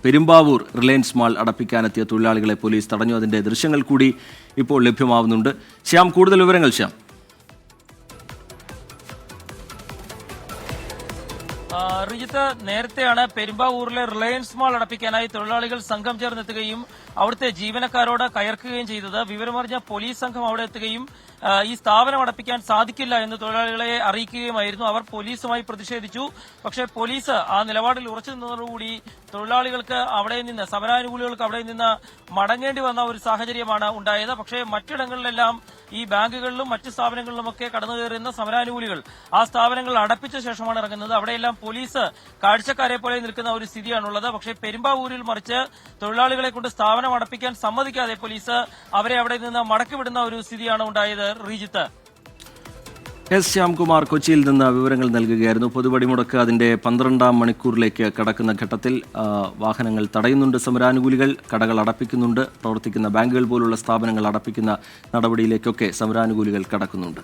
Perumbavoor Reliance mall അടപ്പിക്കാനെത്തിയ തൊഴിലാളികളെ police തടഞ്ഞു. അതിന്റെ ദൃശ്യങ്ങൾ കൂടി ഇപ്പോൾ ലഭ്യമാവുന്നുണ്ട്. ശ്യാം, കൂടുതൽ വിവരങ്ങൾ ശ്യാം. റിജിത്ത്, നേരത്തെയാണ് പെരുമ്പാവൂരിലെ റിലയൻസ് മാൾ അടപ്പിക്കാനായി തൊഴിലാളികൾ സംഘം ചേർന്നെത്തുകയും അവിടുത്തെ ജീവനക്കാരോട് കയർക്കുകയും ചെയ്തത്. വിവരമറിഞ്ഞ പോലീസ് സംഘം അവിടെ എത്തുകയും ഈ സ്ഥാപനം അടപ്പിക്കാൻ സാധിക്കില്ല എന്ന് തൊഴിലാളികളെ അറിയിക്കുകയുമായിരുന്നു. അവർ പോലീസുമായി പ്രതിഷേധിച്ചു. പക്ഷേ പോലീസ് ആ നിലപാടിൽ ഉറച്ചു നിന്നതോടുകൂടി തൊഴിലാളികൾക്ക് അവിടെ നിന്ന്, സമരാനുകൂലികൾക്ക് അവിടെ നിന്ന് മടങ്ങേണ്ടി വന്ന ഒരു സാഹചര്യമാണ് ഉണ്ടായത്. പക്ഷേ മറ്റിടങ്ങളിലെല്ലാം ഈ ബാങ്കുകളിലും മറ്റ് സ്ഥാപനങ്ങളിലുമൊക്കെ കടന്നു കയറുന്ന സമരാനുകൂലികൾ ആ സ്ഥാപനങ്ങൾ അടപ്പിച്ച ശേഷമാണ് ഇറങ്ങുന്നത്. അവിടെയെല്ലാം പോലീസ് കാഴ്ചക്കാരെ പോലെ നിൽക്കുന്ന ഒരു സ്ഥിതിയാണുള്ളത്. പക്ഷേ പെരുമ്പാവൂരിൽ മറിച്ച് തൊഴിലാളികളെ കൊണ്ട് സ്ഥാപനം അടപ്പിക്കാൻ സമ്മതിക്കാതെ പോലീസ് അവരെ അവിടെ നിന്ന് മടക്കിവിടുന്ന ഒരു സ്ഥിതിയാണ് ഉണ്ടായത്. റീജിത്ത്. എസ് ശ്യാംകുമാർ കൊച്ചിയിൽ നിന്ന് വിവരങ്ങൾ നൽകുകയായിരുന്നു. പൊതുപടിമുടക്ക് അതിന്റെ 12ാം മണിക്കൂറിലേക്ക് കടക്കുന്ന ഘട്ടത്തിൽ വാഹനങ്ങൾ തടയുന്നുണ്ട്. സമരാനുകൂലികൾ കടകൾ അടപ്പിക്കുന്നുണ്ട്. പ്രവർത്തിക്കുന്ന ബാങ്കുകൾ പോലുള്ള സ്ഥാപനങ്ങൾ അടപ്പിക്കുന്ന നടപടിയിലേക്കൊക്കെ സമരാനുകൂലികൾ കടക്കുന്നുണ്ട്.